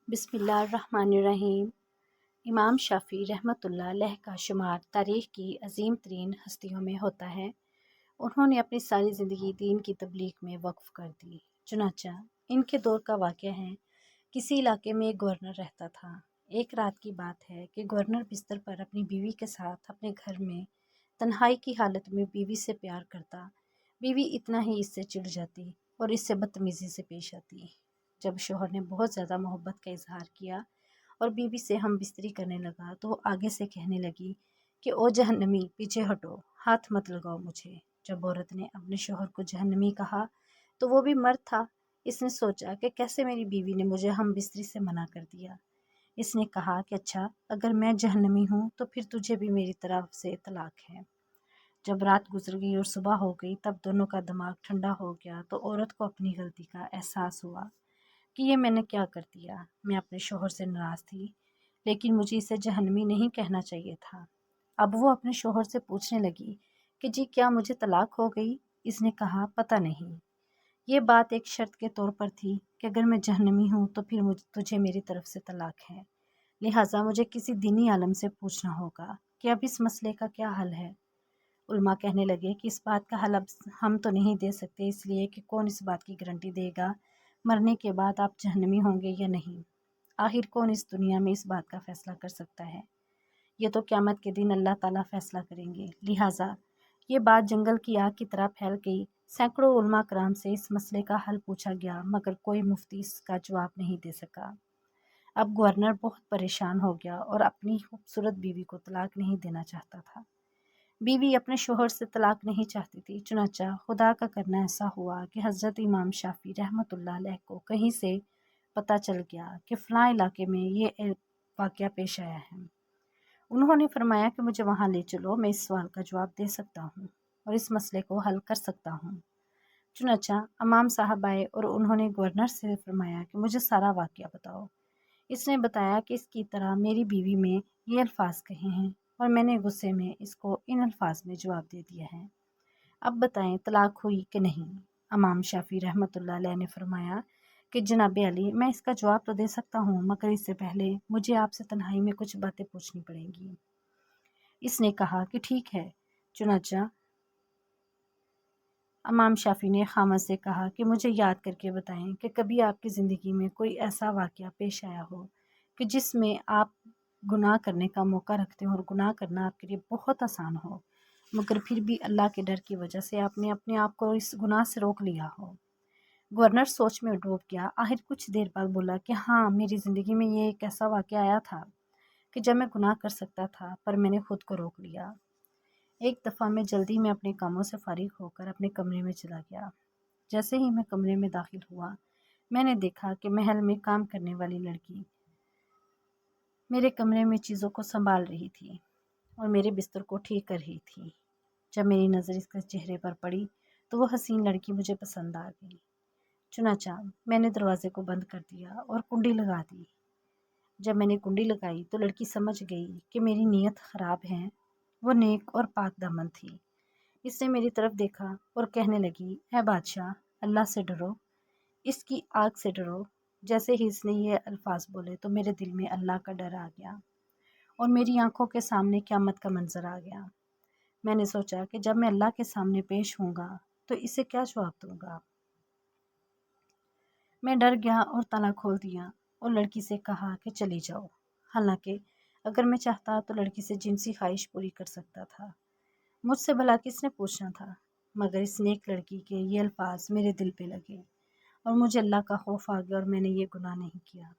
बिस्मिल्लाहिर्रहमानिर्रहीम। इमाम शाफ़ी रहमतुल्लाह अलैह का शुमार तारीख़ की अज़ीम तरीन हस्तियों में होता है। उन्होंने अपनी सारी ज़िंदगी दीन की तबलीग में वक्फ़ कर दी। चुनांचे इनके दौर का वाक़या है। किसी इलाके में एक गवर्नर रहता था। एक रात की बात है कि गवर्नर बिस्तर पर अपनी बीवी के साथ अपने घर में तन्हाई की हालत में बीवी से प्यार करता। बीवी इतना ही इससे चिढ़ जाती और इससे बदतमीज़ी से पेश आती। जब शोहर ने बहुत ज़्यादा मोहब्बत का इजहार किया और बीवी से हम बिस्तरी करने लगा तो वो आगे से कहने लगी कि ओ जहन्नमी, पीछे हटो, हाथ मत लगाओ मुझे। जब औरत ने अपने शोहर को जहन्नमी कहा तो वो भी मर्द था। इसने सोचा कि कैसे मेरी बीवी ने मुझे हम बिस्तरी से मना कर दिया। इसने कहा कि अच्छा, अगर मैं जहन्नमी हूँ तो फिर तुझे भी मेरी तरफ से तलाक है। जब रात गुजर गई और सुबह हो गई तब दोनों का दिमाग ठंडा हो गया तो औरत को अपनी गलती का एहसास हुआ कि ये मैंने क्या कर दिया। मैं अपने शोहर से नाराज़ थी, लेकिन मुझे इसे जहन्नमी नहीं कहना चाहिए था। अब वो अपने शोहर से पूछने लगी कि जी क्या मुझे तलाक हो गई। इसने कहा पता नहीं। ये बात एक शर्त के तौर पर थी कि अगर मैं जहन्नमी हूँ तो फिर तुझे मेरी तरफ से तलाक है। लिहाजा मुझे किसी दीनी आलम से पूछना होगा कि अब इस मसले का क्या हल है। उल्मा कहने लगे कि इस बात का हल अब हम तो नहीं दे सकते, इसलिए कि कौन इस बात की गारंटी देगा मरने के बाद आप जहन्नमी होंगे या नहीं। आखिर कौन इस दुनिया में इस बात का फ़ैसला कर सकता है। ये तो क़यामत के दिन अल्लाह ताला फ़ैसला करेंगे। लिहाजा ये बात जंगल की आग की तरह फैल गई। सैकड़ों उलमा कराम से इस मसले का हल पूछा गया मगर कोई मुफ्ती इसका जवाब नहीं दे सका। अब गवर्नर बहुत परेशान हो गया और अपनी खूबसूरत बीवी को तलाक नहीं देना चाहता था। बीवी अपने शोहर से तलाक नहीं चाहती थी। चुनांचे खुदा का करना ऐसा हुआ कि हज़रत इमाम शाफ़ी रहमतुल्लाह अलैह को कहीं से पता चल गया कि फ़लाँ इलाके में ये वाक़या पेश आया है। उन्होंने फरमाया कि मुझे वहाँ ले चलो, मैं इस सवाल का जवाब दे सकता हूँ और इस मसले को हल कर सकता हूँ। चुनांचे इमाम साहब आए और उन्होंने गवर्नर से फरमाया कि मुझे सारा वाक़या बताओ। इसने बताया कि इसकी तरह मेरी बीवी में ये अल्फाज कहे हैं और मैंने गुस्से में इसको इन अल्फाज में जवाब दे दिया है। अब बताएं तलाक हुई कि नहीं। इमाम शाफ़ी रहमतुल्लाह अलैह ने फरमाया कि जनाब अली, मैं इसका जवाब तो दे सकता हूँ मगर इससे पहले मुझे आपसे तन्हाई में कुछ बातें पूछनी पड़ेंगी। इसने कहा कि ठीक है। चुनांचे इमाम शाफ़ी ने खामद से कहा कि मुझे याद करके बताएं कि कभी आपकी ज़िंदगी में कोई ऐसा वाक़या पेश आया हो कि जिसमें आप गुनाह करने का मौका रखते हो और गुनाह करना आपके लिए बहुत आसान हो, मगर फिर भी अल्लाह के डर की वजह से आपने अपने आप को इस गुनाह से रोक लिया हो। गवर्नर सोच में डूब गया। आखिर कुछ देर बाद बोला कि हाँ, मेरी ज़िंदगी में ये एक ऐसा वाक़या आया था कि जब मैं गुनाह कर सकता था पर मैंने खुद को रोक लिया। एक दफ़ा मैं जल्दी में अपने कामों से फ़ारिग होकर अपने कमरे में चला गया। जैसे ही मैं कमरे में दाखिल हुआ, मैंने देखा कि महल में काम करने वाली लड़की मेरे कमरे में चीज़ों को संभाल रही थी और मेरे बिस्तर को ठीक कर रही थी। जब मेरी नज़र इसके चेहरे पर पड़ी तो वो हसीन लड़की मुझे पसंद आ गई। चुनांचे मैंने दरवाजे को बंद कर दिया और कुंडी लगा दी। जब मैंने कुंडी लगाई तो लड़की समझ गई कि मेरी नीयत ख़राब है। वो नेक और पाक दामन थी। इसने मेरी तरफ देखा और कहने लगी, ऐ बादशाह, अल्लाह से डरो, इसकी आग से डरो। जैसे ही इसने ये अल्फाज बोले तो मेरे दिल में अल्लाह का डर आ गया और मेरी आंखों के सामने क़यामत का मंजर आ गया। मैंने सोचा कि जब मैं अल्लाह के सामने पेश होऊंगा तो इसे क्या जवाब दूंगा। मैं डर गया और ताला खोल दिया और लड़की से कहा कि चली जाओ। हालांकि अगर मैं चाहता तो लड़की से जिनसी ख्वाहिश पूरी कर सकता था। मुझसे भला किसने पूछना था, मगर इस नेक लड़की के ये अल्फाज मेरे दिल पे लगे और मुझे अल्लाह का खौफ आ गया और मैंने ये गुनाह नहीं किया।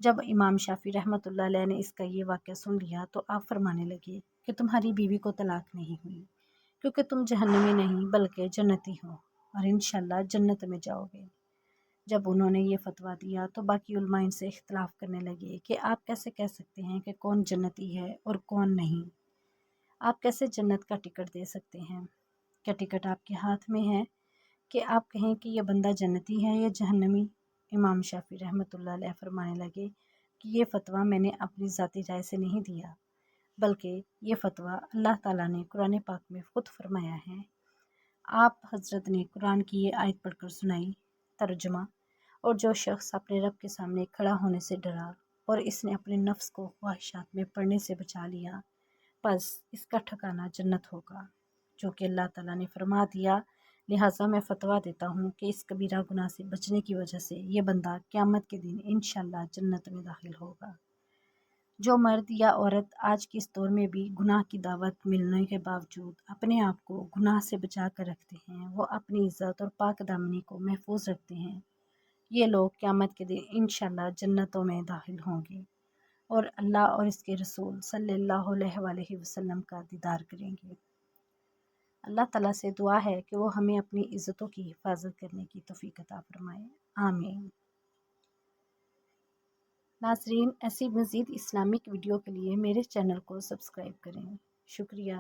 जब इमाम शाफ़ी रहमतुल्लाह अलैह ने इसका ये वाक़या सुन लिया तो आप फरमाने लगे कि तुम्हारी बीवी को तलाक नहीं हुई क्योंकि तुम जहन्नमी नहीं बल्कि जन्नती हो और इंशाअल्लाह जन्नत में जाओगे। जब उन्होंने ये फतवा दिया तो बाकी उलमा इनसे इख्तलाफ करने लगे कि आप कैसे कह सकते हैं कि कौन जन्नती है और कौन नहीं। आप कैसे जन्नत का टिकट दे सकते हैं? क्या टिकट आपके हाथ में है कि आप कहें कि यह बंदा जन्नती है या जहन्नमी? इमाम शाफ़ी रहमतुल्लाह अलैह फरमाने लगे कि ये फ़तवा मैंने अपनी ज़ाती राय से नहीं दिया, बल्कि ये फ़तवा अल्लाह ताला ने कुरान पाक में ख़ुद फरमाया है। आप हज़रत ने कुरान की ये आयत पढ़कर सुनाई। तर्जुमा, اور جو شخص اپنے رب کے سامنے کھڑا ہونے سے ڈرا اور اس نے اپنے نفس کو خواہشات میں پڑنے سے بچا لیا، پس اس کا ٹھکانہ جنت ہوگا، جو کہ اللہ تعالیٰ نے فرما دیا۔ لہٰذا میں فتویٰ دیتا ہوں کہ اس کبیرہ گناہ سے بچنے کی وجہ سے یہ بندہ قیامت کے دن انشاءاللہ جنت میں داخل ہوگا۔ جو مرد یا عورت آج کے اس دور میں بھی گناہ کی دعوت ملنے کے باوجود اپنے آپ کو گناہ سے بچا کر رکھتے ہیں، وہ اپنی عزت اور پاک دامنی کو محفوظ رکھتے ہیں، یہ لوگ قیامت کے دن انشاءاللہ جنتوں میں داخل ہوں گے اور اللہ اور اس کے رسول صلی اللہ علیہ وآلہ وسلم کا دیدار کریں گے۔ اللہ تعالیٰ سے دعا ہے کہ وہ ہمیں اپنی عزتوں کی حفاظت کرنے کی توفیق عطا فرمائے، آمین۔ ناظرین، ایسی مزید اسلامک ویڈیو کے لیے میرے چینل کو سبسکرائب کریں۔ شکریہ۔